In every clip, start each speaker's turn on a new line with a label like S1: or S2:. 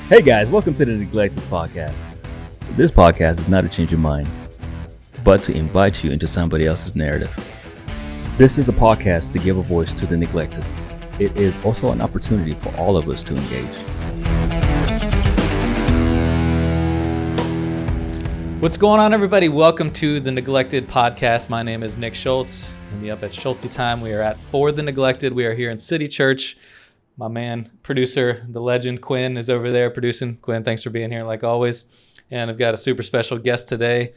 S1: Hey guys, welcome to the Neglected Podcast. This podcast is not to change your mind, but to invite you into somebody else's narrative. This is a podcast to give a voice to the neglected. It is also an opportunity for all of us to engage.
S2: What's going on, everybody? Welcome to the Neglected Podcast. My name is Nick Schultz. Hit me up at Schultzy Time. We are at For the Neglected. We are here in City Church. My man, producer, the legend, Quinn, is over there producing. Quinn, thanks for being here like always. And I've got a super special guest today.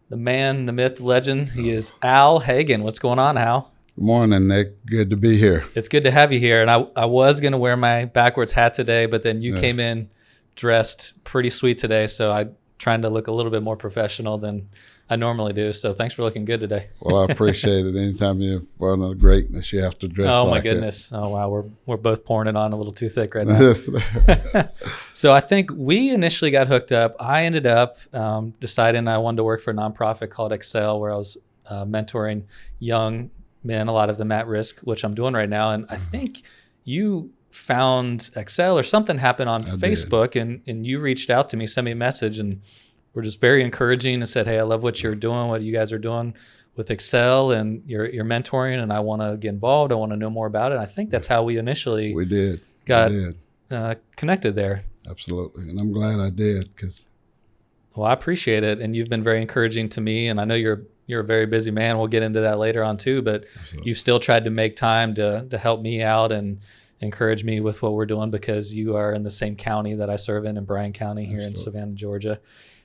S2: The man, the myth, the legend. He is Al Hagan. What's going on, Al?
S3: Good morning, Nick. Good to be here.
S2: It's good to have you here. And I was going to wear my backwards hat today, but then you came in dressed pretty sweet today. So I'm trying to look a little bit more professional than I normally do. So thanks for looking good today.
S3: Well, I appreciate it. Anytime you're in front of greatness, you have to dress
S2: oh,
S3: like
S2: my goodness.
S3: that.
S2: Oh, wow. We're both pouring it on a little too thick right now. So I think we initially got hooked up. I ended up deciding I wanted to work for a nonprofit called Excel, where I was mentoring young men, a lot of them at risk, which I'm doing right now. And I think you found Excel or something happened on Facebook and you reached out to me, sent me a message, and we're just very encouraging and said, hey, I love what you're doing, what you guys are doing with Excel and your mentoring, and I want to get involved. I want to know more about it. I think that's how we initially got connected there.
S3: Absolutely. And I'm glad I did.
S2: Well, I appreciate it. And you've been very encouraging to me. And I know you're a very busy man. We'll get into that later on too, but you've still tried to make time to help me out and encourage me with what we're doing, because you are in the same county that I serve in Bryan County here in Savannah, Georgia.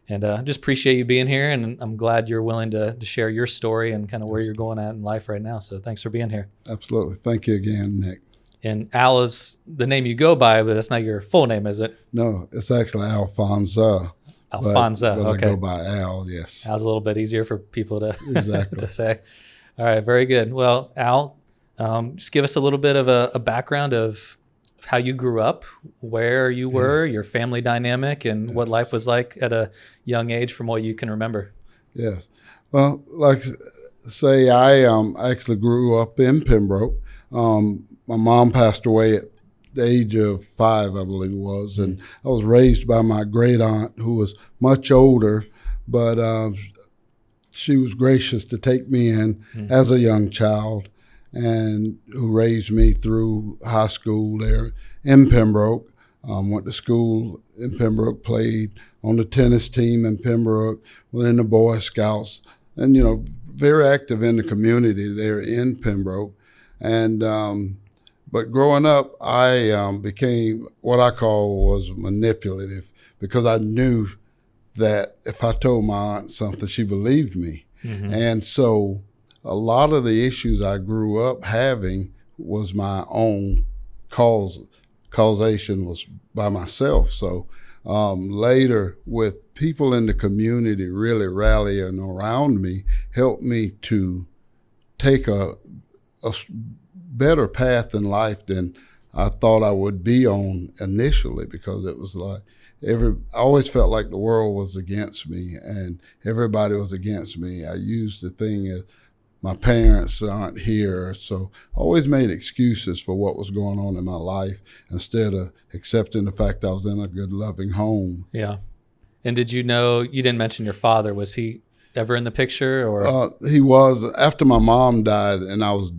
S2: And just appreciate you being here, and I'm glad you're willing to share your story and kind of where you're going at in life right now. So thanks for being here.
S3: Absolutely. Thank you again, Nick.
S2: And Al is the name you go by, but that's not your full name, is it?
S3: No, it's actually Alfonso.
S2: Alfonso,
S3: but
S2: okay.
S3: I go by Al, yes.
S2: Al's a little bit easier for people to, to say. All right, very good. Well, Al, just give us a little bit of a background of how you grew up, where you were, your family dynamic, and what life was like at a young age from what you can remember.
S3: Yes. Well, like say, I actually grew up in Pembroke. My mom passed away at the age of 5, I believe it was, and I was raised by my great aunt, who was much older, but she was gracious to take me in as a young child, and who raised me through high school there in Pembroke. Went to school in Pembroke, played on the tennis team in Pembroke, was in the Boy Scouts, and, very active in the community there in Pembroke. And but growing up, I became what I call was manipulative, because I knew that if I told my aunt something, she believed me. And so a lot of the issues I grew up having was my own causation was by myself. So later, with people in the community really rallying around me, helped me to take a better path in life than I thought I would be on initially, because it was like I always felt like the world was against me and everybody was against me. I used the thing as my parents aren't here, so I always made excuses for what was going on in my life instead of accepting the fact I was in a good, loving home.
S2: Yeah. And did you didn't mention your father. Was he ever in the picture? Or
S3: he was. After my mom died and I was,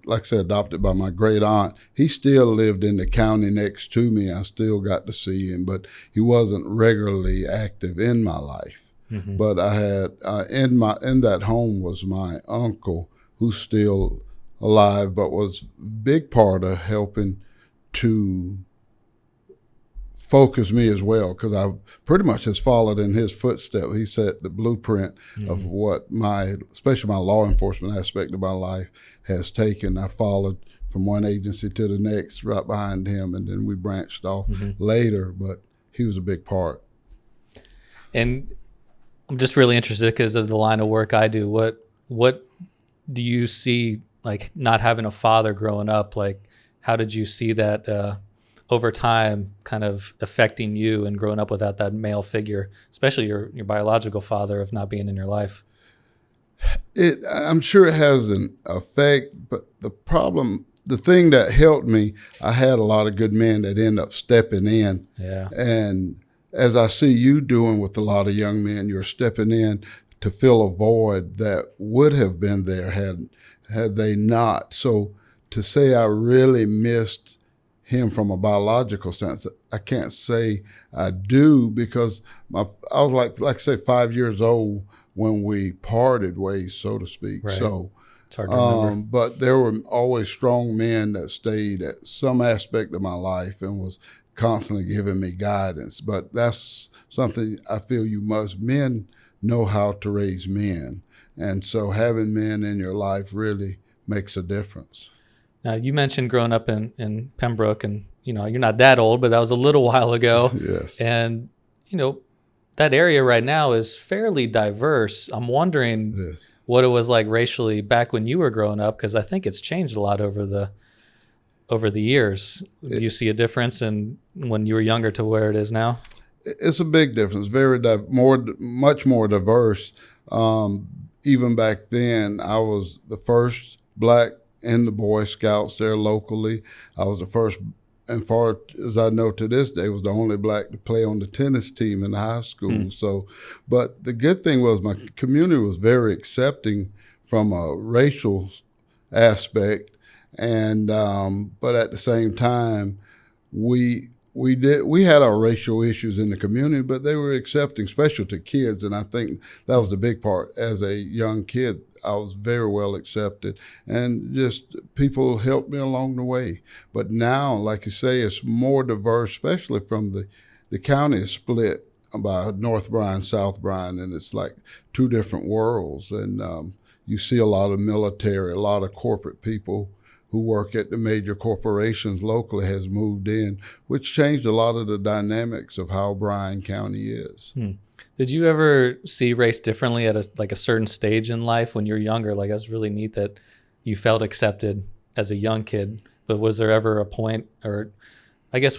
S3: like I said, adopted by my great aunt, he still lived in the county next to me. I still got to see him, but he wasn't regularly active in my life. But I had in that home was my uncle, who's still alive, but was a big part of helping to focus me as well, because I pretty much has followed in his footsteps. He set the blueprint of what especially my law enforcement aspect of my life has taken. I followed from one agency to the next right behind him, and then we branched off later, but he was a big part.
S2: And I'm just really interested because of the line of work I do. What do you see, like, not having a father growing up? Like, how did you see that over time kind of affecting you and growing up without that male figure, especially your biological father, of not being in your life?
S3: I'm sure it has an effect, but the problem the thing that helped me, I had a lot of good men that end up stepping in.
S2: Yeah.
S3: And as I see you doing with a lot of young men, you're stepping in to fill a void that would have been there had they not. So to say I really missed him from a biological sense, I can't say I do, because I was like I say 5 years old when we parted ways, so to speak.
S2: Right.
S3: So
S2: it's hard to remember.
S3: but there were always strong men that stayed at some aspect of my life and was constantly giving me guidance. But that's something I feel men know how to raise men. And so having men in your life really makes a difference.
S2: Now, you mentioned growing up in Pembroke, and, you're not that old, but that was a little while ago.
S3: Yes.
S2: And, that area right now is fairly diverse. I'm wondering what it was like racially back when you were growing up, because I think it's changed a lot over the years. Do you see a difference in when you were younger to where it is now?
S3: It's a big difference. Much more diverse. Even back then, I was the first black in the Boy Scouts there locally. I was the first, and far as I know to this day, was the only black to play on the tennis team in high school. So, but the good thing was my community was very accepting from a racial aspect, and but at the same time, we had our racial issues in the community, but they were accepting, especially to kids, and I think that was the big part. As a young kid, I was very well accepted, and just people helped me along the way. But now, like you say, it's more diverse, especially from the county is split by North Bryan, South Bryan, and it's like two different worlds. And you see a lot of military, a lot of corporate people who work at the major corporations locally has moved in, which changed a lot of the dynamics of how Bryan County is.
S2: Did you ever see race differently at a certain stage in life when you were younger? Like, that's really neat that you felt accepted as a young kid, but was there ever a point, or I guess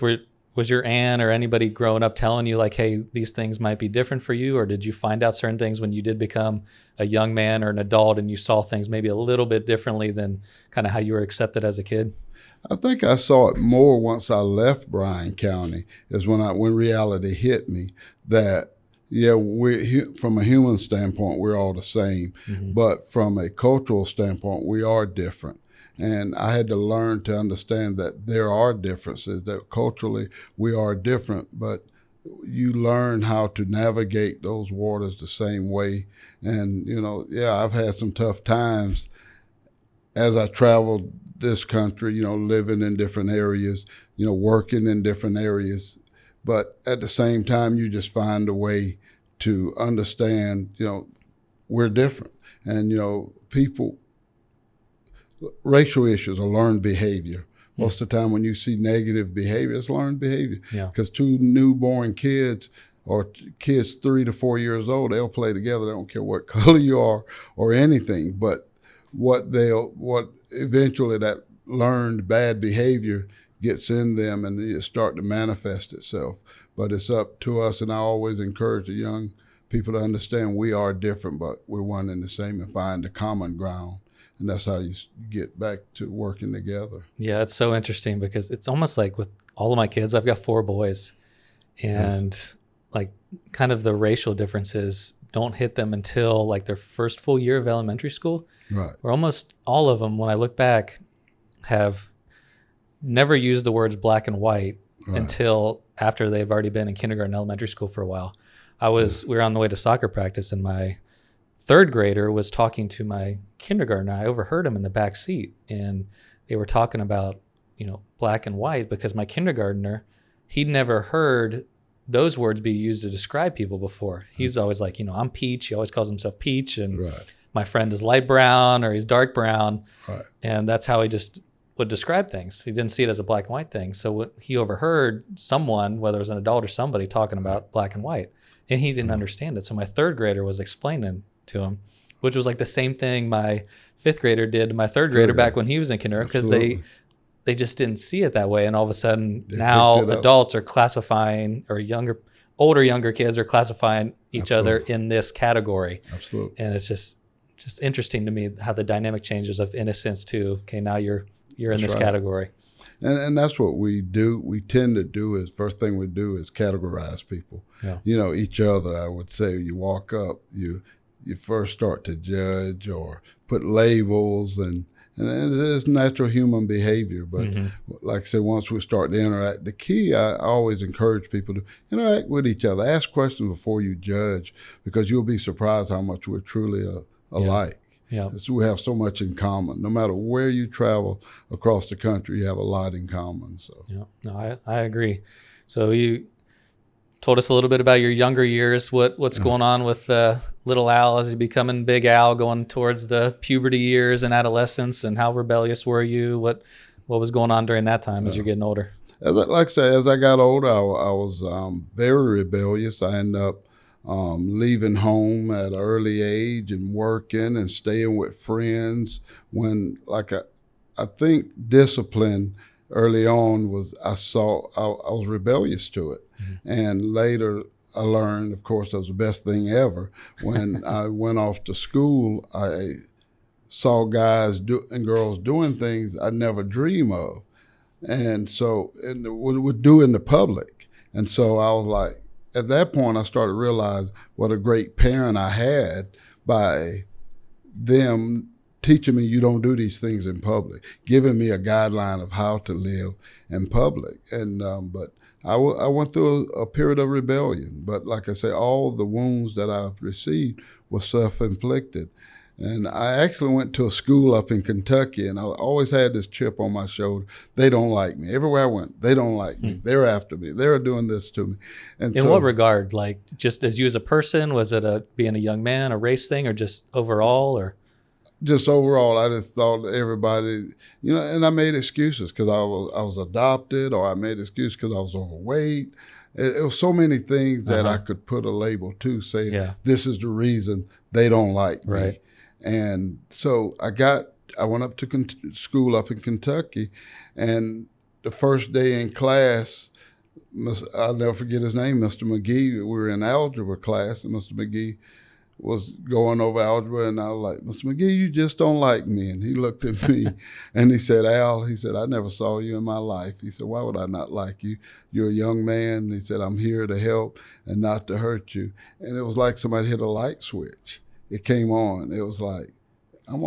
S2: was your aunt or anybody growing up telling you like, hey, these things might be different for you? Or did you find out certain things when you did become a young man or an adult and you saw things maybe a little bit differently than kind of how you were accepted as a kid?
S3: I think I saw it more once I left Bryan County, is when reality hit me that, yeah, from a human standpoint, we're all the same. But from a cultural standpoint, we are different. And I had to learn to understand that there are differences, that culturally we are different, but you learn how to navigate those waters the same way. And, I've had some tough times as I traveled this country, living in different areas, working in different areas. But at the same time, you just find a way to understand, we're different. And, racial issues are learned behavior. Most of the time when you see negative behavior, it's learned behavior. Because two newborn kids or kids 3 to 4 years old, they'll play together. They don't care what color you are or anything. But what eventually that learned bad behavior gets in them and it start to manifest itself. But it's up to us, and I always encourage the young people to understand we are different, but we're one and the same, and find the common ground. And that's how you get back to working together.
S2: Yeah, that's so interesting, because it's almost like with all of my kids, I've got 4 boys, and like kind of the racial differences don't hit them until like their first full year of elementary school.
S3: Right.
S2: Where almost all of them, when I look back, have never used the words black and white until after they've already been in kindergarten, elementary school for a while. We were on the way to soccer practice, and my 3rd grader was talking to my kindergartner. I overheard him in the back seat, and they were talking about, black and white, because my kindergartner, he'd never heard those words be used to describe people before. He's always like, I'm Peach. He always calls himself Peach, and my friend is light brown or he's dark brown.
S3: Right.
S2: And that's how he just would describe things. He didn't see it as a black and white thing. So what he overheard someone, whether it was an adult or somebody, talking about black and white, and he didn't understand it. So my 3rd grader was explaining to him, which was like the same thing my 5th grader did to my 3rd grader back when he was in kindergarten, because they just didn't see it that way. And all of a sudden now adults are classifying, or younger kids are classifying each other in this category.
S3: Absolutely.
S2: And it's just interesting to me how the dynamic changes of innocence to, okay, now you're you're in this category.
S3: And that's what we do. We tend to do is first thing we do is categorize people.
S2: Yeah.
S3: Each other. I would say you walk up, you first start to judge or put labels, and it's natural human behavior. But like I said, once we start to interact, the key, I always encourage people to interact with each other. Ask questions before you judge, because you'll be surprised how much we're truly alike.
S2: Yeah.
S3: So we have so much in common. No matter where you travel across the country, you have a lot in common. So
S2: yeah, no, I agree. So you told us a little bit about your younger years. What's going on with little Al as you becoming Big Al, going towards the puberty years and adolescence, and how rebellious were you? What was going on during that time as you're getting older?
S3: Like I say, as I got older, I was very rebellious. I ended up leaving home at an early age and working and staying with friends when, I think discipline early on was, I was rebellious to it. And later I learned, of course, that was the best thing ever. When I went off to school, I saw guys and girls doing things I never dream of. And so, would do in the public. And so I was like, at that point, I started to realize what a great parent I had by them teaching me you don't do these things in public, giving me a guideline of how to live in public. And but I went through a period of rebellion. But like I say, all the wounds that I've received were self-inflicted. And I actually went to a school up in Kentucky, and I always had this chip on my shoulder. They don't like me. Everywhere I went, they don't like me. They're after me. They're doing this to me. And
S2: in what regard? Like just as you as a person? Was it being a young man, a race thing, or just overall? Or
S3: just overall, I just thought everybody, and I made excuses because I was adopted, or I made excuses because I was overweight. It was so many things that I could put a label to, saying this is the reason they don't like me.
S2: Right.
S3: And so I went up to school up in Kentucky, and the first day in class, I'll never forget his name, Mr. McGee. We were in algebra class, and Mr. McGee was going over algebra, and I was like, Mr. McGee, you just don't like me. And he looked at me, and he said, Al, he said, I never saw you in my life. He said, why would I not like you? You're a young man. And he said, I'm here to help and not to hurt you. And it was like somebody hit a light switch. It came on. It was like, I'm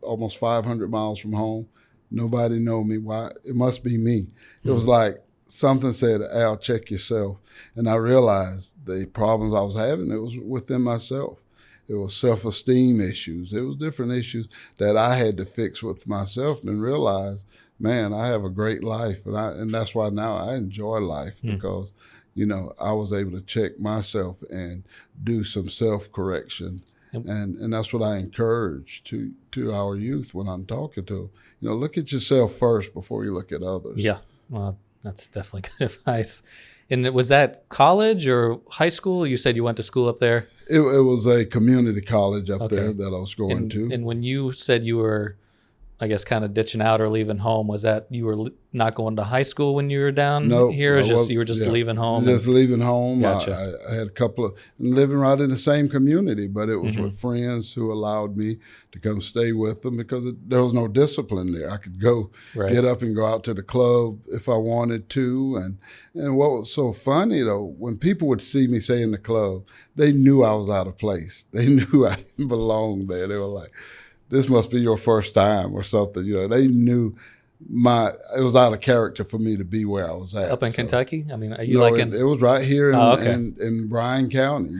S3: almost 500 miles from home. Nobody know me. Why? It must be me. It was like something said, Al, check yourself. And I realized the problems I was having, it was within myself. It was self-esteem issues. It was different issues that I had to fix with myself, and realize, man, I have a great life. And that's why now I enjoy life, because I was able to check myself and do some self-correction. And that's what I encourage to our youth when I'm talking to them. Look at yourself first before you look at others.
S2: Yeah, well, that's definitely good advice. And was that college or high school? You said you went to school up there?
S3: It was a community college up there that I was going to.
S2: And when you said you were, I guess, kind of ditching out or leaving home, was that you were not going to high school when you were down here? Or you were just leaving home?
S3: Just leaving home.
S2: Gotcha.
S3: I had a couple of, living right in the same community, but it was with friends who allowed me to come stay with them, because there was no discipline there. I could go get up and go out to the club if I wanted to. And what was so funny, though, when people would see me, say, in the club, they knew I was out of place. They knew I didn't belong there. They were like, this must be your first time or something. They knew it was out of character for me to be where I was at.
S2: Up in Kentucky? I mean, are you
S3: it was right here in Bryan County,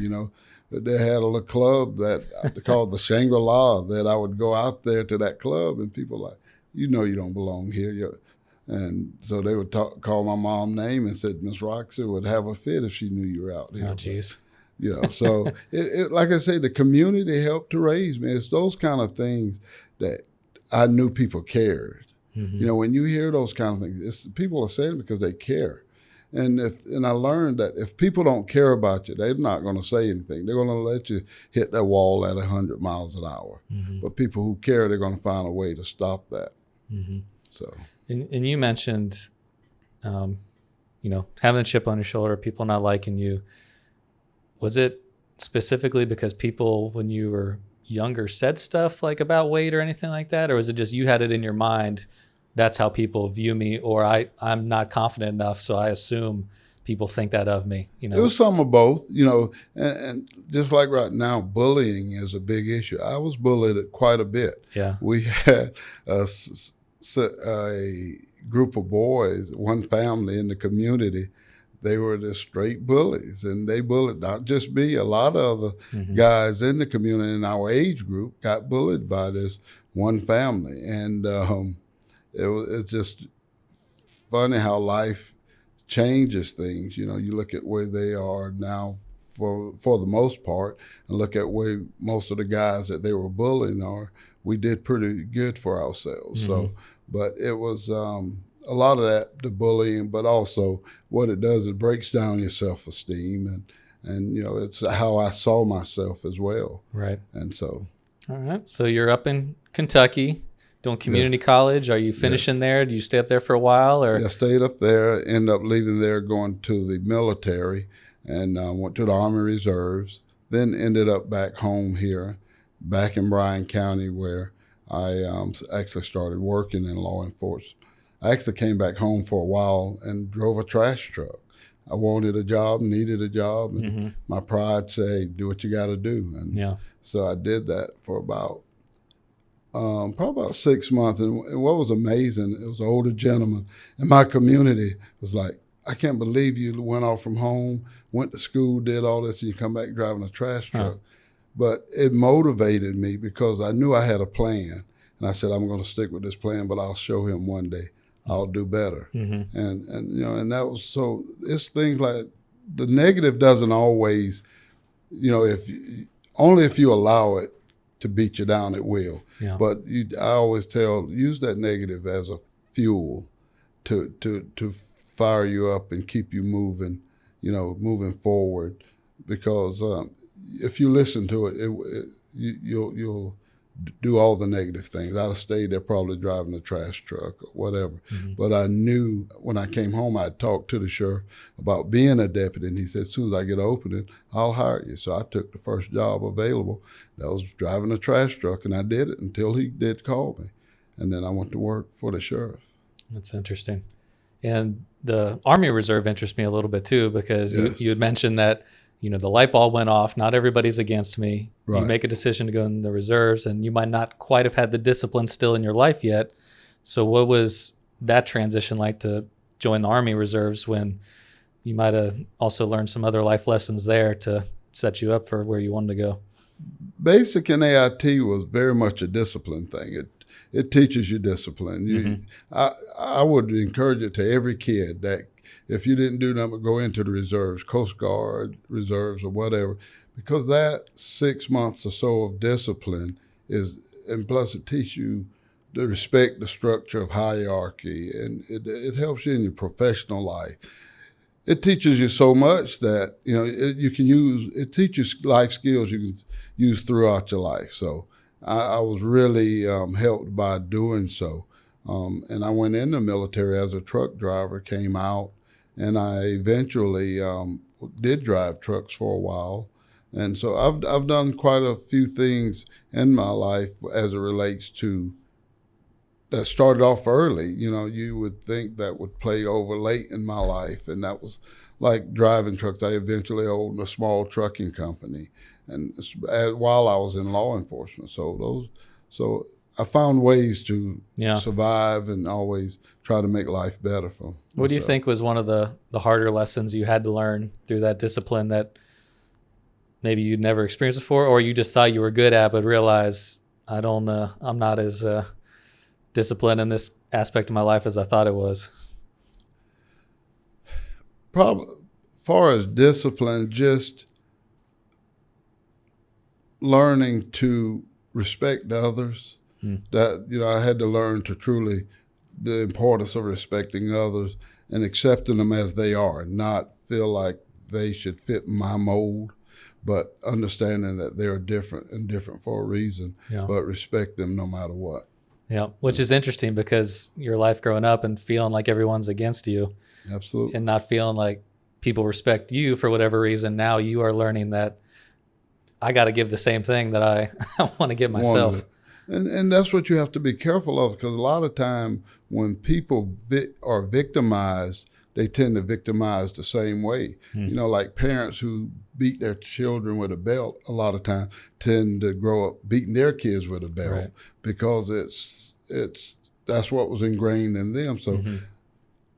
S3: They had a little club that called the Shangri-La, that I would go out there to that club, and people were like, you don't belong here. And so they would call my mom's name and said, Miss Roxy would have a fit if she knew you were out here.
S2: Oh, jeez.
S3: So like I say, the community helped to raise me. It's those kind of things that I knew people cared. When you hear those kind of things, people are saying it because they care. And I learned that if people don't care about you, they're not going to say anything. They're going to let you hit that wall at 100 miles an hour. But people who care, they're going to find a way to stop that. So.
S2: And you mentioned, having a chip on your shoulder, people not liking you. Was it specifically because people, when you were younger said stuff like about weight or anything like that? Or was it just you had it in your mind, that's how people view me, or I'm not confident enough, so I assume people think that of me? You know,
S3: it was some of both, and just like right now, bullying is a big issue. I was bullied quite a bit.
S2: Yeah.
S3: We had a group of boys, one family in the community. They were just straight bullies, and they bullied not just me. A lot of other guys in the community in our age group got bullied by this one family, and it's just funny how life changes things. You look at where they are now for the most part, and look at where most of the guys that they were bullying are. We did pretty good for ourselves. So, but it was a lot of that, the bullying, but also what it does, it breaks down your self-esteem, and it's how I saw myself as well.
S2: Right.
S3: And so.
S2: All right. So you're up in Kentucky doing community college. Are you finishing there? Do you stay up there for a while? Or?
S3: Yeah, I stayed up there, ended up leaving there, going to the military, and went to the Army Reserves, then ended up back home here, back in Bryan County, where I actually started working in law enforcement. I actually came back home for a while and drove a trash truck. I wanted a job, needed a job, and my pride said, do what you got to do. And so I did that for about probably about 6 months. And what was amazing, it was an older gentleman in my community was like, I can't believe you went off from home, went to school, did all this, and you come back driving a trash truck. But it motivated me because I knew I had a plan. And I said, I'm going to stick with this plan, but I'll show him one day I'll do better. And and that was, so it's things like the negative doesn't always, only if you allow it to beat you down, it will. Yeah. But I always use that negative as a fuel to fire you up and keep you moving, moving forward. Because if you listen to it, you'll do all the negative things. I'd have stayed there probably driving a trash truck or whatever. But I knew when I came home, I'd talked to the sheriff about being a deputy, and he said, as soon as I get opening, I'll hire you. So I took the first job available. That was driving a trash truck, and I did it until he did call me. And then I went to work for the sheriff.
S2: That's interesting. And the Army Reserve interests me a little bit too, because you had mentioned that the light bulb went off. Not everybody's against me. Right. You make a decision to go in the reserves, and you might not quite have had the discipline still in your life yet. So what was that transition like to join the Army Reserves when you might have also learned some other life lessons there to set you up for where you wanted to go?
S3: Basic in AIT was very much a discipline thing. It teaches you discipline. I would encourage it to every kid that if you didn't do nothing, go into the reserves, Coast Guard, reserves, or whatever, because that 6 months or so of discipline and plus it teaches you to respect the structure of hierarchy, and it helps you in your professional life. It teaches you so much that, it teaches life skills you can use throughout your life. So I was really helped by doing so. And I went in the military as a truck driver, came out, and I eventually did drive trucks for a while. And so I've done quite a few things in my life as it relates to that started off early. You would think that would play over late in my life, and that was like driving trucks. I eventually owned a small trucking company, and while I was in law enforcement. So I found ways to survive and always try to make life better for myself.
S2: What do you think was one of the harder lessons you had to learn through that discipline that maybe you'd never experienced before, or you just thought you were good at but realized I'm not as disciplined in this aspect of my life as I thought it was?
S3: Probably, as far as discipline, just learning to respect others. That I had to learn to truly the importance of respecting others and accepting them as they are, not feel like they should fit my mold, but understanding that they're different and different for a reason, but respect them no matter what.
S2: Yeah, which is interesting because your life growing up and feeling like everyone's against you.
S3: Absolutely.
S2: And not feeling like people respect you for whatever reason. Now you are learning that I got to give the same thing that I want to give myself.
S3: And that's what you have to be careful of, because a lot of time when people are victimized, they tend to victimize the same way. You know, like parents who beat their children with a belt a lot of times tend to grow up beating their kids with a belt, right, because that's what was ingrained in them. So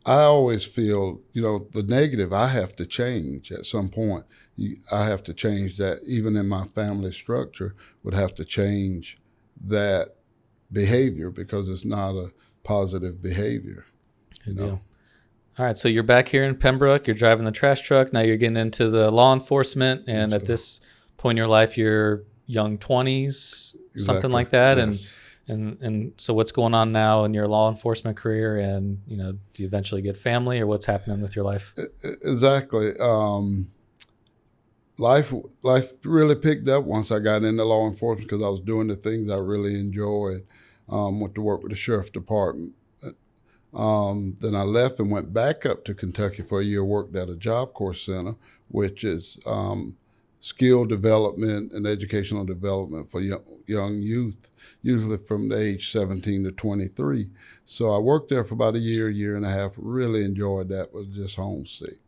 S3: I always feel, you know, the negative I have to change at some point. I have to change that. Even in my family structure, would have to change that behavior, because it's not a positive behavior. You know.
S2: All right, so you're back here in Pembroke. You're driving the trash truck. Now you're getting into the law enforcement, and at this point in your life, you're young 20s, something like that.
S3: Yes.
S2: And so what's going on now in your law enforcement career? And, you know, do you eventually get family, or what's happening with your life?
S3: Exactly. Life really picked up once I got into law enforcement, because I was doing the things I really enjoyed. Went to work with the sheriff's department. Then I left and went back up to Kentucky for a year, worked at a Job Corps Center, which is skill development and educational development for young youth, usually from the age 17 to 23. So I worked there for about a year and a half, really enjoyed that, was just homesick.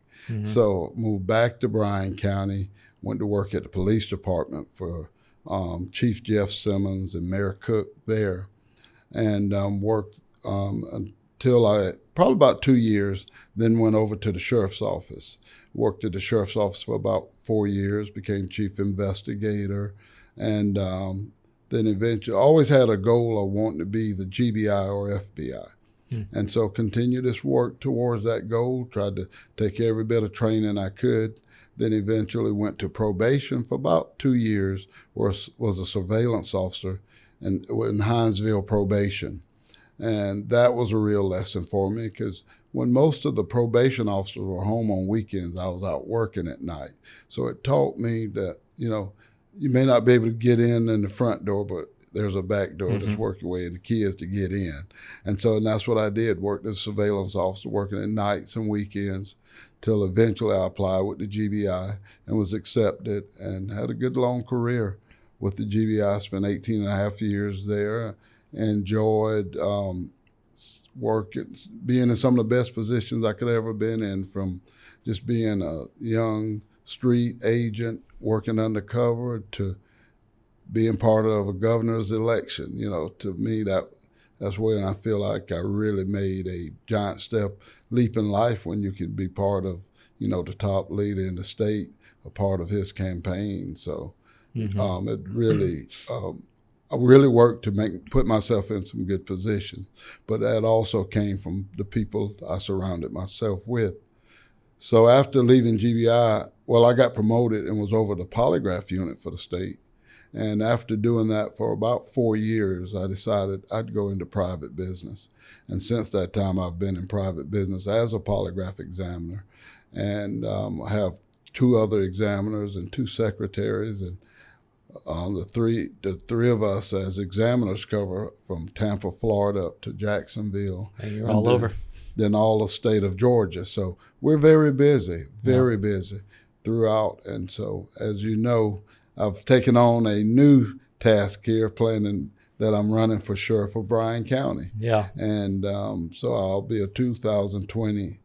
S3: So moved back to Bryan County, went to work at the police department for Chief Jeff Simmons and Mayor Cook there, and worked until probably about 2 years, then went over to the sheriff's office. Worked at the sheriff's office for about 4 years, became chief investigator, and then eventually always had a goal of wanting to be the GBI or FBI. And so continued this work towards that goal, tried to take every bit of training I could, then eventually went to probation for about 2 years, was a surveillance officer in Hinesville probation. And that was a real lesson for me, because when most of the probation officers were home on weekends, I was out working at night. So it taught me that, you know, you may not be able to get in the front door, but there's a back door that's work your way, and the key is to get in. And that's what I did, worked as a surveillance officer, working at nights and weekends, till eventually I applied with the GBI and was accepted, and had a good long career with the GBI. I spent 18 and a half years there. Enjoyed working, being in some of the best positions I could ever been in, from just being a young street agent working undercover to being part of a governor's election. You know, to me, that's when I feel like I really made a giant leap in life, when you can be part of, you know, the top leader in the state, a part of his campaign. So it really, I really worked to put myself in some good positions, but that also came from the people I surrounded myself with. So after leaving GBI, I got promoted and was over the polygraph unit for the state. And after doing that for about 4 years, I decided I'd go into private business. And since that time, I've been in private business as a polygraph examiner, and I have 2 other examiners and 2 secretaries, and the three of us as examiners cover from Tampa, Florida up to Jacksonville.
S2: And you're all over.
S3: Then all the state of Georgia. So we're very busy throughout. And so, as you know, I've taken on a new task here, planning that I'm running for sheriff of Bryan County.
S2: Yeah.
S3: And so I'll be a 2020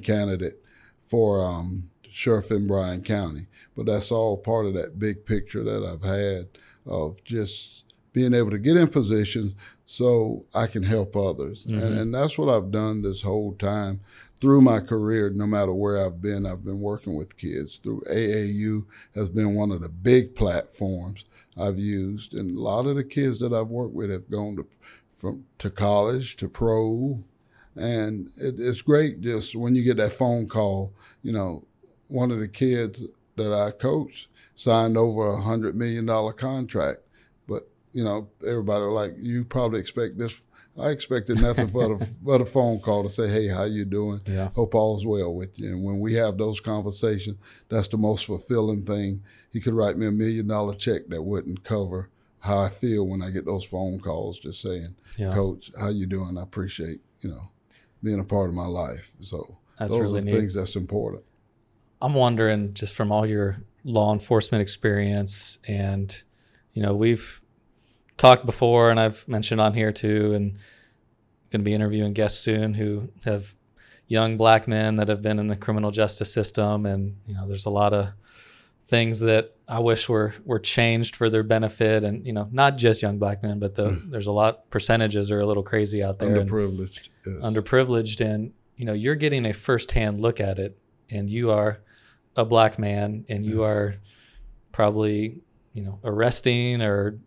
S3: candidate for sheriff in Bryan County. But that's all part of that big picture that I've had of just being able to get in positions so I can help others. And that's what I've done this whole time through my career. No matter where I've been working with kids. Through AAU has been one of the big platforms I've used. And a lot of the kids that I've worked with have gone to college, to pro. And it's great just when you get that phone call. You know, one of the kids that I coached signed over a $100 million contract. But, you know, everybody was like, you probably expect this. I expected nothing but a phone call to say, hey, how you doing?
S2: Yeah.
S3: Hope all is well with you. And when we have those conversations, that's the most fulfilling thing. He could write me $1 million check that wouldn't cover how I feel when I get those phone calls, just saying, Coach, how you doing? I appreciate, you know, being a part of my life. So
S2: that's
S3: those
S2: really
S3: are the
S2: neat.
S3: things that's important.
S2: I'm wondering, just from all your law enforcement experience. And, we've talked before, and I've mentioned on here too, and going to be interviewing guests soon who have young black men that have been in the criminal justice system. And, there's a lot of things that I wish were changed for their benefit. And, not just young black men, but there's a lot, percentages are a little crazy out there.
S3: Underprivileged. Yes.
S2: Underprivileged. And, you're getting a firsthand look at it, and you are a black man, and you are probably, arresting or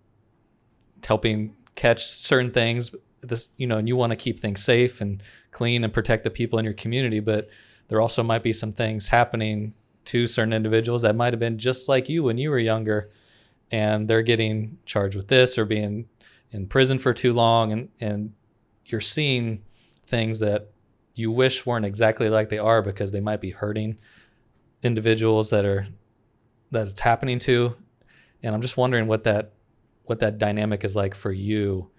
S2: helping catch certain things. And you want to keep things safe and clean and protect the people in your community. But there also might be some things happening to certain individuals that might have been just like you when you were younger, and they're getting charged with this or being in prison for too long. And you're seeing things that you wish weren't exactly like they are, because they might be hurting individuals that it's happening to. And I'm just wondering what that dynamic is like for you,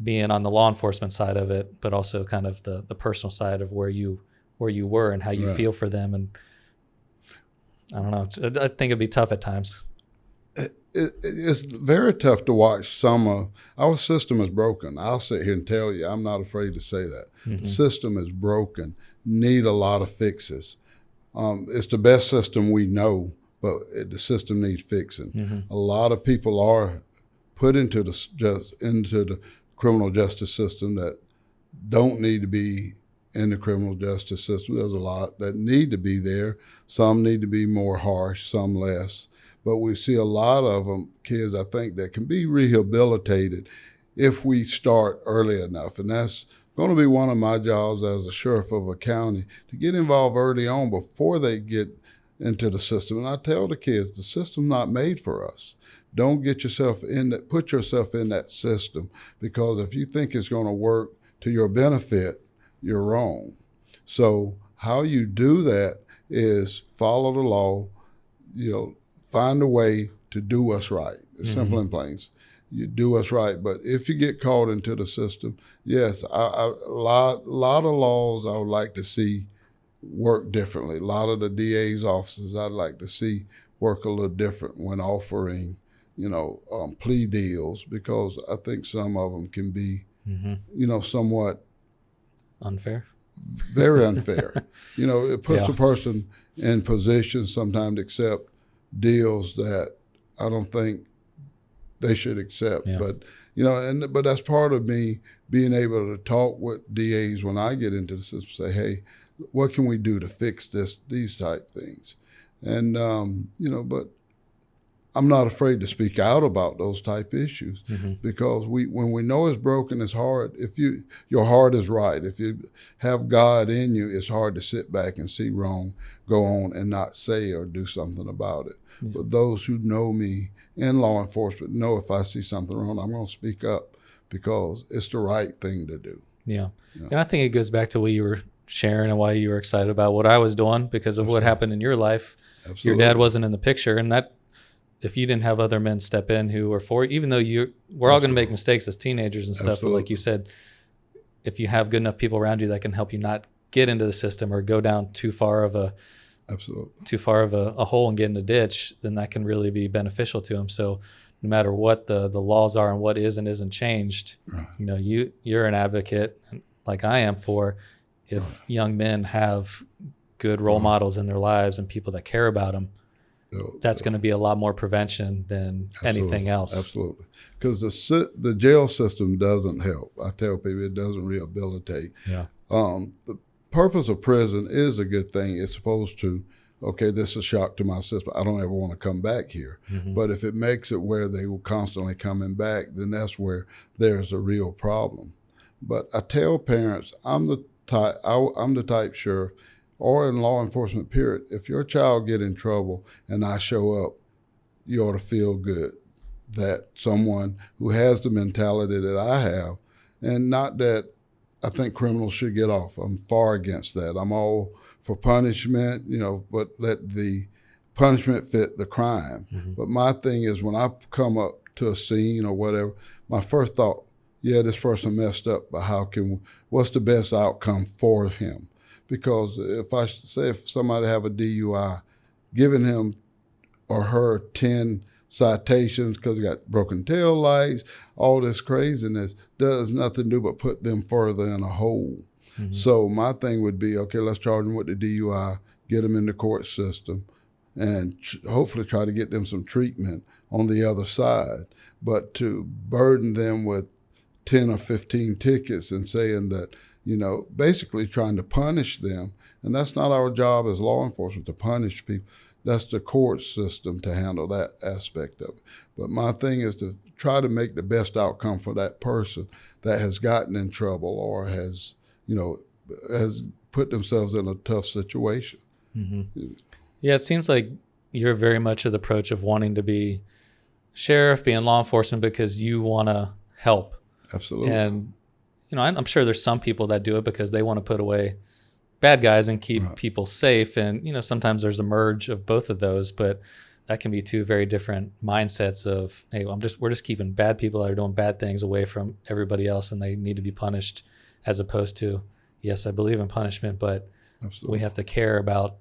S2: being on the law enforcement side of it, but also kind of the personal side of where you were and how you feel for them. And I don't know. I think it'd be tough at times.
S3: It's very tough to watch some of our system is broken. I'll sit here and tell you, I'm not afraid to say that. Mm-hmm. The system is broken, need a lot of fixes. It's the best system we know, but the system needs fixing. Mm-hmm. A lot of people are put into the criminal justice system that don't need to be in the criminal justice system. There's a lot that need to be there. Some need to be more harsh, some less. But we see a lot of them, kids, I think, that can be rehabilitated if we start early enough. And that's going to be one of my jobs as a sheriff of a county, to get involved early on before they get into the system. And I tell the kids, the system's not made for us. Don't get yourself in that, put yourself in that system, because if you think it's going to work to your benefit, you're wrong. So how you do that is follow the law, find a way to do what's right. It's simple and plain. You do what's right. But if you get caught into the system, yes, a lot of laws I would like to see work differently. A lot of the DA's offices I'd like to see work a little different when offering, plea deals, because I think some of them can be, somewhat
S2: unfair.
S3: Very unfair. It puts a person in position sometimes to accept deals that I don't think they should accept. Yeah. But, but that's part of me being able to talk with DAs when I get into the system, say, hey, what can we do to fix these type things? And, but I'm not afraid to speak out about those type issues, because when we know it's broken, it's hard. If your heart is right, if you have God in you, it's hard to sit back and see wrong go on and not say or do something about it. Yeah. But those who know me in law enforcement know if I see something wrong, I'm going to speak up, because it's the right thing to do.
S2: Yeah. And I think it goes back to what you were sharing and why you were excited about what I was doing because of what happened in your life. Absolutely. Your dad wasn't in the picture, and that, if you didn't have other men step in who were for it, even though we're all going to make mistakes as teenagers and stuff, but like you said, if you have good enough people around you that can help you not get into the system or go down too far of a hole and get in a ditch, then that can really be beneficial to them. So no matter what the laws are and what is and isn't changed, you're an advocate, like I am, for if young men have good role models in their lives and people that care about them, that's going to be a lot more prevention than anything else. Absolutely.
S3: Because the jail system doesn't help. I tell people it doesn't rehabilitate. Yeah. The purpose of prison is a good thing. It's supposed to, okay, this is a shock to my system. I don't ever want to come back here. Mm-hmm. But if it makes it where they will constantly coming back, then that's where there's a real problem. But I tell parents, I'm the type sheriff, or in law enforcement period, if your child get in trouble and I show up, you ought to feel good that someone who has the mentality that I have, and not that I think criminals should get off. I'm far against that. I'm all for punishment, but let the punishment fit the crime. Mm-hmm. But my thing is, when I come up to a scene or whatever, my first thought, this person messed up, but what's the best outcome for him? Because if somebody have a DUI, giving him or her 10 citations because they got broken tail lights, all this craziness does nothing do but put them further in a hole. Mm-hmm. So my thing would be, okay, let's charge them with the DUI, get them in the court system, and hopefully try to get them some treatment on the other side. But to burden them with 10 or 15 tickets and saying that, basically trying to punish them, and that's not our job as law enforcement to punish people. That's the court system to handle that aspect of it. But my thing is to try to make the best outcome for that person that has gotten in trouble or has put themselves in a tough situation.
S2: Mm-hmm. Yeah, it seems like you're very much of the approach of wanting to be sheriff, being law enforcement because you want to help.
S3: Absolutely.
S2: And, I'm sure there's some people that do it because they want to put away bad guys and keep people safe. And, sometimes there's a merge of both of those, but that can be two very different mindsets of, hey, we're just keeping bad people that are doing bad things away from everybody else and they need to be punished, as opposed to, yes, I believe in punishment, but we have to care about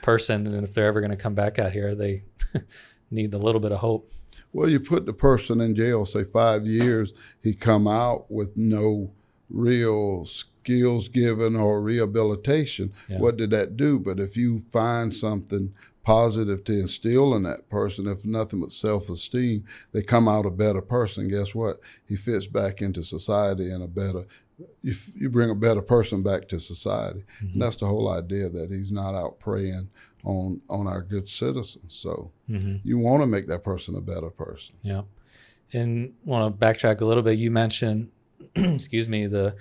S2: person. And if they're ever going to come back out here, they need a little bit of hope.
S3: Well, you put the person in jail, say 5 years, he come out with no real skills given or rehabilitation. Yeah. What did that do? But if you find something positive to instill in that person, if nothing but self-esteem, they come out a better person. Guess what? He fits back into society in a better, you bring a better person back to society. Mm-hmm. And that's the whole idea, that he's not out preying on our good citizens. So you want to make that person a better person. Yeah.
S2: And want to backtrack a little bit. You mentioned, excuse me, the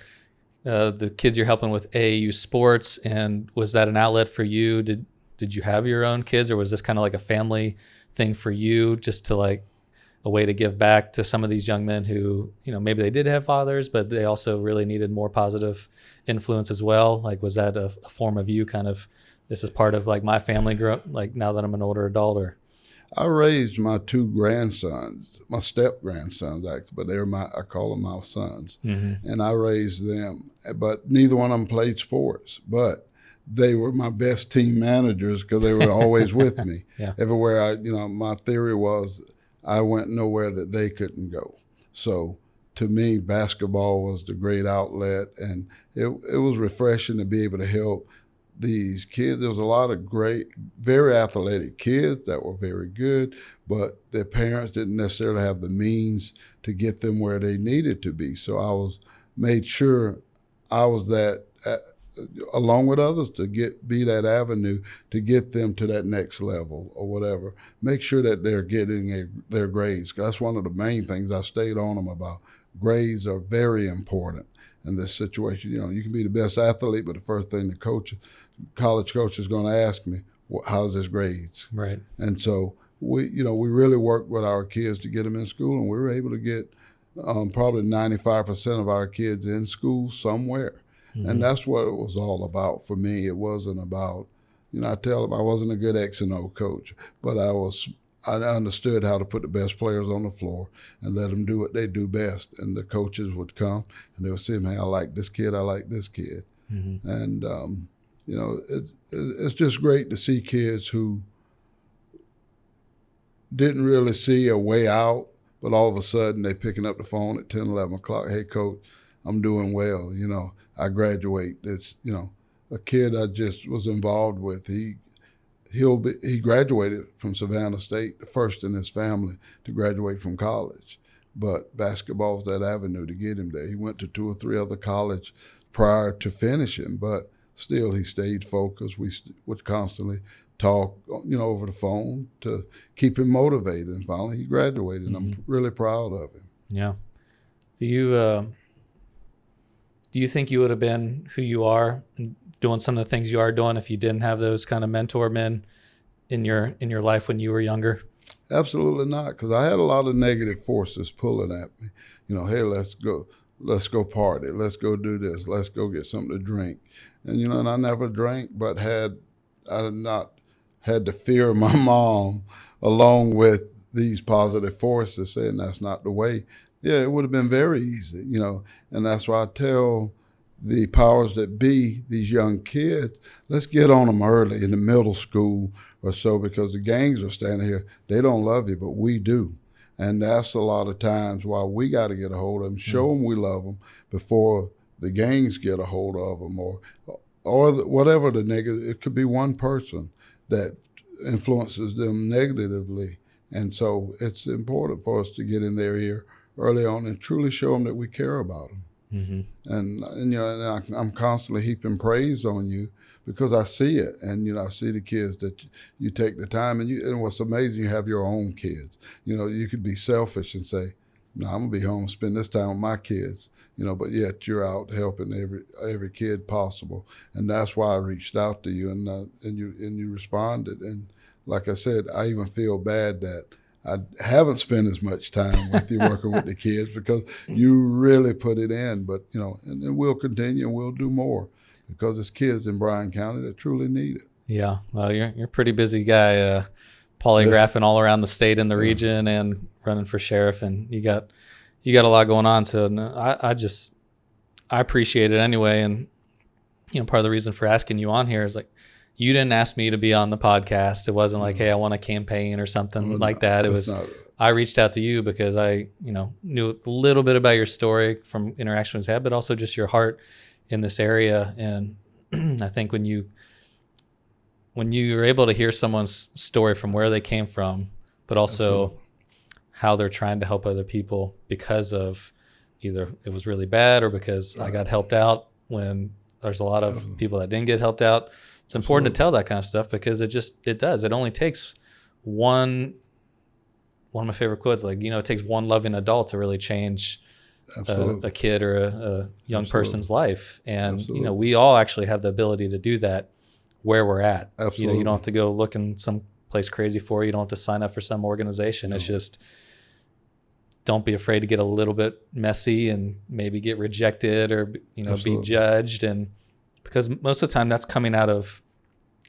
S2: kids you're helping with AAU sports, and was that an outlet for you? Did you have your own kids, or was this kind of like a family thing for you, just to like a way to give back to some of these young men who, maybe they did have fathers, but they also really needed more positive influence as well? Like, was that a form of you kind of, this is part of like my family like now that I'm an older adult? Or
S3: I raised my 2 grandsons, my step grandsons actually, but I call them my sons. Mm-hmm. And I raised them, but neither one of them played sports, but they were my best team managers because they were always with me. Yeah. Everywhere my theory was I went nowhere that they couldn't go. So to me, basketball was the great outlet, and it was refreshing to be able to help these kids. There was a lot of great, very athletic kids that were very good, but their parents didn't necessarily have the means to get them where they needed to be. So made sure I was that, along with others, to be that avenue to get them to that next level or whatever. Make sure that they're getting their grades. That's one of the main things I stayed on them about. Grades are very important in this situation. You can be the best athlete, but the first thing the college coach is going to ask me, how's his grades? Right. And so we really worked with our kids to get them in school, and we were able to get probably 95% of our kids in school somewhere. Mm-hmm. And that's what it was all about for me. It wasn't about, I tell them I wasn't a good X and O coach, but I understood how to put the best players on the floor and let them do what they do best. And the coaches would come and they would say, man, I like this kid, I like this kid. Mm-hmm. And, it's just great to see kids who didn't really see a way out, but all of a sudden they're picking up the phone at 10, 11 o'clock. Hey, coach, I'm doing well. I graduate. It's, a kid I just was involved with. He graduated from Savannah State, the first in his family to graduate from college. But basketball's that avenue to get him there. He went to 2 or 3 other colleges prior to finishing, but still he stayed focused. We would constantly talk, over the phone to keep him motivated. And finally he graduated, and I'm really proud of him.
S2: Yeah. Do you think you would have been who you are and doing some of the things you are doing if you didn't have those kind of mentor men in your life when you were younger?
S3: Absolutely not, because I had a lot of negative forces pulling at me. Hey, let's go party, let's go do this, let's go get something to drink. And and I never drank, but I had not had the fear of my mom along with these positive forces saying that's not the way. Yeah, it would have been very easy, and that's why I tell the powers that be, these young kids, let's get on them early in the middle school or so, because the gangs are standing here. They don't love you, but we do. And that's a lot of times why we got to get a hold of them, show them we love them before the gangs get a hold of them, or whatever the negative. It could be one person that influences them negatively. And so it's important for us to get in their ear early on and truly show them that we care about them. Mm-hmm. And I'm constantly heaping praise on you because I see it, and I see the kids that you take the time, and what's amazing, you have your own kids. You could be selfish and say, "No, I'm gonna be home and spend this time with my kids," but yet you're out helping every kid possible, and that's why I reached out to you, and you responded, and like I said, I even feel bad that I haven't spent as much time with you working with the kids, because you really put it in. But and we'll continue, and we'll do more, because there's kids in Bryan County that truly need it.
S2: Yeah, well, you're a pretty busy guy, polygraphing all around the state and the region, and running for sheriff, and you got a lot going on. So I appreciate it anyway, and part of the reason for asking you on here is like, you didn't ask me to be on the podcast. It wasn't like, hey, I want a campaign or something like that. It was, I reached out to you because I, knew a little bit about your story from interactions we've had, but also just your heart in this area. And I think when you are able to hear someone's story from where they came from, but also how they're trying to help other people because of either it was really bad or because I got helped out when there's a lot of people that didn't get helped out. It's important to tell that kind of stuff, because it does. It only takes one of my favorite quotes, like, it takes one loving adult to really change a kid or a young person's life. And, we all actually have the ability to do that where we're at.
S3: Absolutely.
S2: You don't have to go looking someplace crazy for it. You don't have to sign up for some organization. No. It's just, don't be afraid to get a little bit messy and maybe get rejected or, be judged. And because most of the time that's coming out of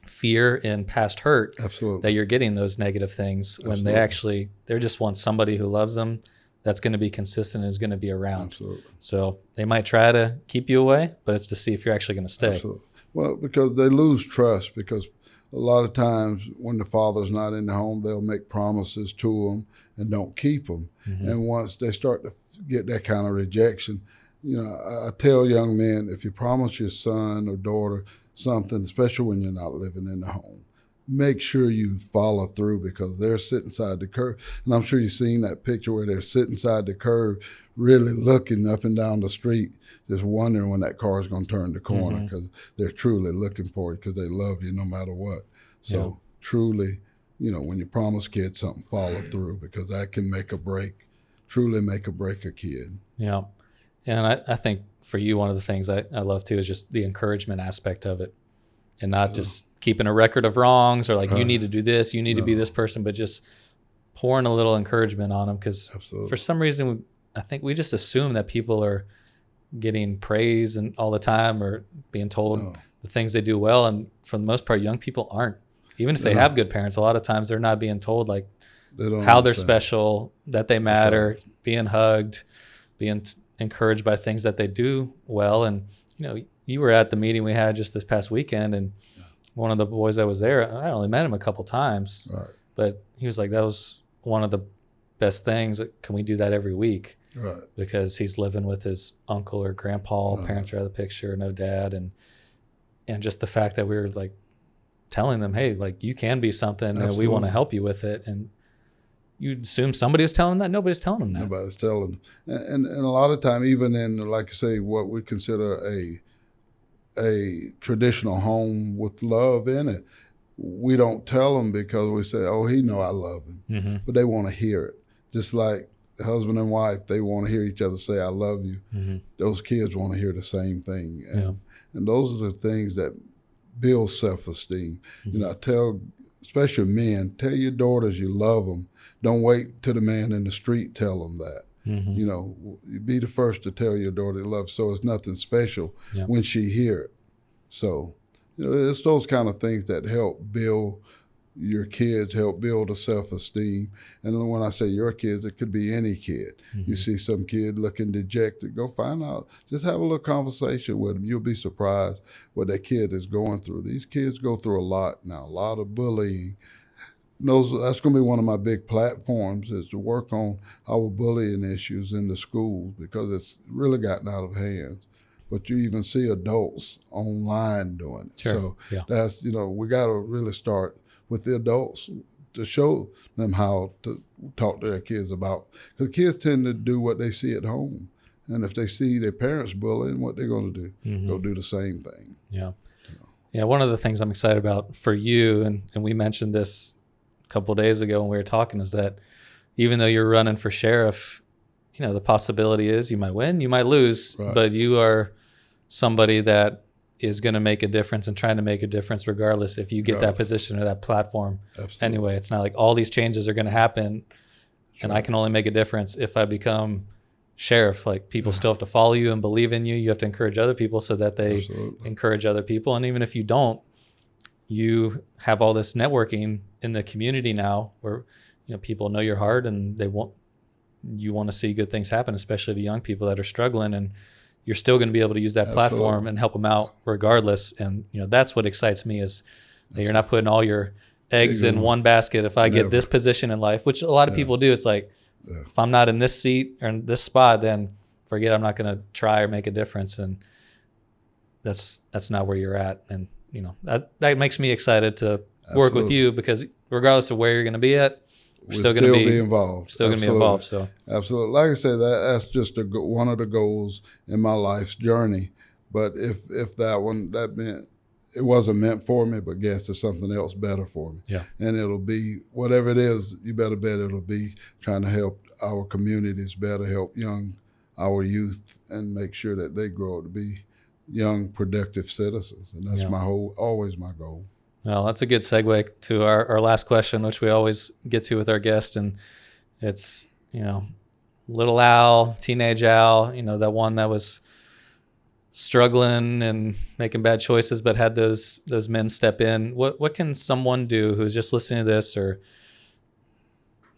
S2: fear and past hurt.
S3: Absolutely.
S2: That you're getting those negative things when they just want somebody who loves them, that's going to be consistent and is going to be around.
S3: Absolutely.
S2: So they might try to keep you away, but it's to see if you're actually going to stay.
S3: Absolutely. Well, because they lose trust, because a lot of times when the father's not in the home, they'll make promises to them and don't keep them. Mm-hmm. And once they start to get that kind of rejection, I tell young men, if you promise your son or daughter something, especially when you're not living in the home, make sure you follow through, because they're sitting side the curve. And I'm sure you've seen that picture where they're sitting side the curve, really looking up and down the street, just wondering when that car is going to turn the corner, because they're truly looking for it, because they love you no matter what. So truly, when you promise kids something, follow through, because that can truly make or break a kid.
S2: Yeah. And I think for you, one of the things I love too is just the encouragement aspect of it, and not just keeping a record of wrongs or like, you need to do this, you need to be this person, but just pouring a little encouragement on them. Because for some reason, I think we just assume that people are getting praise and all the time, or being told the things they do well. And for the most part, young people aren't. Even if they have good parents, a lot of times they're not being told like how they're special, that they matter, being hugged, being encouraged by things that they do well. And you were at the meeting we had just this past weekend, and one of the boys that was there, I only met him a couple times, but he was like, that was one of the best things. Can we do that every week?
S3: Right.
S2: Because he's living with his uncle or grandpa, parents are out of the picture, no dad, and just the fact that we were like telling them, hey, like, you can be something, and we want to help you with it. And you assume somebody was telling them that. Nobody's telling them that.
S3: Nobody's telling them. And a lot of time, even in, like I say, what we consider a traditional home with love in it, we don't tell them, because we say, oh, he know I love him. Mm-hmm. But they want to hear it. Just like husband and wife, they want to hear each other say, I love you. Mm-hmm. Those kids want to hear the same thing. And those are the things that build self-esteem. Mm-hmm. I tell, especially men, tell your daughters you love them. Don't wait till the man in the street tell them that. Mm-hmm. Be the first to tell your daughter you love, so it's nothing special when she hear it. So, it's those kind of things that help build your kids help build a self-esteem. And then when I say your kids, it could be any kid. You see some kid looking dejected, go find out. Just have a little conversation with them. You'll be surprised what that kid is going through. These kids go through a lot now, a lot of bullying. That's going to be one of my big platforms, is to work on our bullying issues in the schools, because it's really gotten out of hand. But you even see adults online doing it.
S2: Sure.
S3: So
S2: Yeah.
S3: that's, we got to really start with the adults to show them how to talk to their kids about, because kids tend to do what they see at home. And if they see their parents bullying, what they're going to do? Go do the same thing.
S2: Yeah. Yeah. One of the things I'm excited about for you, and we mentioned this a couple of days ago when we were talking, is that even though you're running for sheriff, the possibility is you might win, you might lose,
S3: Right.
S2: but you are somebody that is going to make a difference and trying to make a difference regardless if you get that position or that platform.
S3: Absolutely.
S2: Anyway, it's not like all these changes are going to happen and I can only make a difference if I become sheriff. Like, people still have to follow you and believe in you. You have to encourage other people so that they
S3: Absolutely.
S2: encourage other people. And even if you don't, you have all this networking in the community now where people know your heart and you want to see good things happen, especially to young people that are struggling, and you're still going to be able to use that platform and help them out regardless. And that's what excites me, is that you're not putting all your eggs in one basket. If I get this position in life, which a lot of people do, it's like, if I'm not in this seat or in this spot, then forget, I'm not going to try or make a difference. And that's not where you're at. And that makes me excited to work with you, because regardless of where you're going to be at, we're still going to be
S3: involved.
S2: Still going to be involved. So
S3: absolutely, like I said, that's just one of the goals in my life's journey. But if that meant it wasn't meant for me, but guess there's something else better for me.
S2: Yeah.
S3: And it'll be whatever it is. You better bet it'll be trying to help our communities better, help our youth, and make sure that they grow up to be young, productive citizens. And that's always my goal.
S2: Well, that's a good segue to our last question, which we always get to with our guest. And it's, little Al, teenage Al, that one that was struggling and making bad choices, but had those men step in. What can someone do who's just listening to this, or,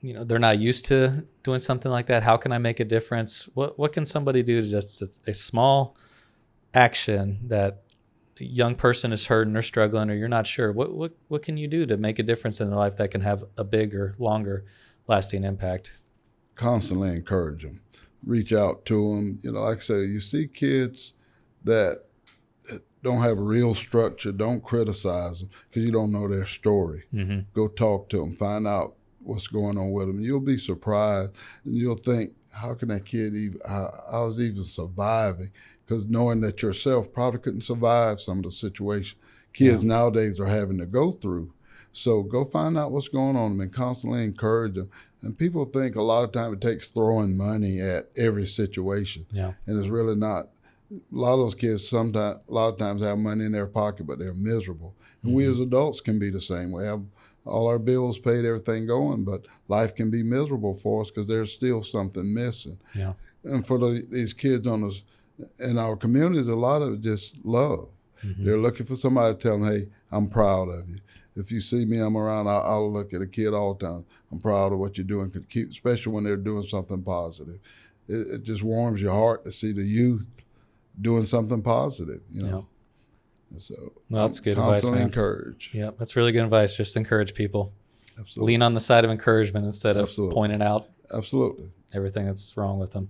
S2: they're not used to doing something like that? How can I make a difference? What can somebody do to just a small action that a young person is hurting or struggling, or you're not sure? What can you do to make a difference in their life that can have a bigger, longer lasting impact?
S3: Constantly encourage them, reach out to them. Like I say, you see kids that don't have real structure, don't criticize them, because you don't know their story. Go talk to them, find out what's going on with them. You'll be surprised, and you'll think, how can that kid how is he even surviving? Because knowing that yourself probably couldn't survive some of the situation kids nowadays are having to go through. So go find out what's going on and constantly encourage them. And people think a lot of time it takes throwing money at every situation. Yeah. And it's really not. A lot of those kids a lot of times have money in their pocket, but they're miserable. And we as adults can be the same way. Have all our bills paid, everything going, but life can be miserable for us because there's still something missing. Yeah. And for these kids in our communities, a lot of it just love. They're looking for somebody to tell them, hey, I'm proud of you. If you see me, I'm around, I'll look at a kid all the time. I'm proud of what you're doing, especially when they're doing something positive. It just warms your heart to see the youth doing something positive, Yeah. So
S2: that's good advice, man.
S3: Encourage.
S2: Yeah, that's really good advice. Just encourage people.
S3: Absolutely.
S2: Lean on the side of encouragement instead of pointing out everything that's wrong with them.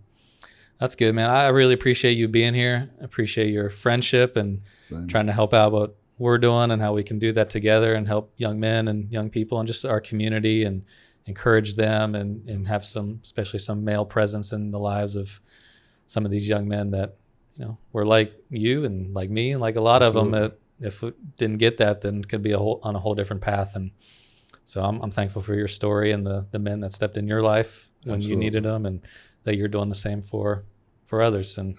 S2: That's good, man. I really appreciate you being here. I appreciate your friendship and trying to help out what we're doing and how we can do that together and help young men and young people and just our community and encourage them and have especially some male presence in the lives of some of these young men that, were like you and like me and like a lot of them that if we didn't get that, then could be on a whole different path. And so I'm thankful for your story and the men that stepped in your life when you needed them, and that you're doing the same for others. And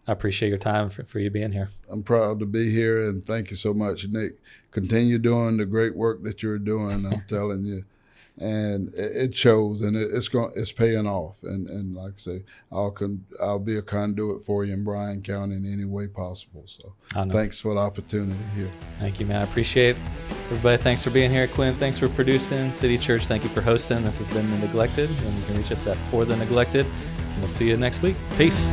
S2: I appreciate your time for you being here.
S3: I'm proud to be here, and thank you so much, Nick. Continue doing the great work that you're doing. I'm telling you, and it shows, and it's paying off. And like I say, I'll be a conduit for you in Bryan County in any way possible. So thanks for the opportunity here.
S2: Thank you, man. I appreciate it. Everybody, thanks for being here. Quinn, thanks for producing. City Church, thank you for hosting. This has been The Neglected, and you can reach us at For The Neglected. And we'll see you next week. Peace.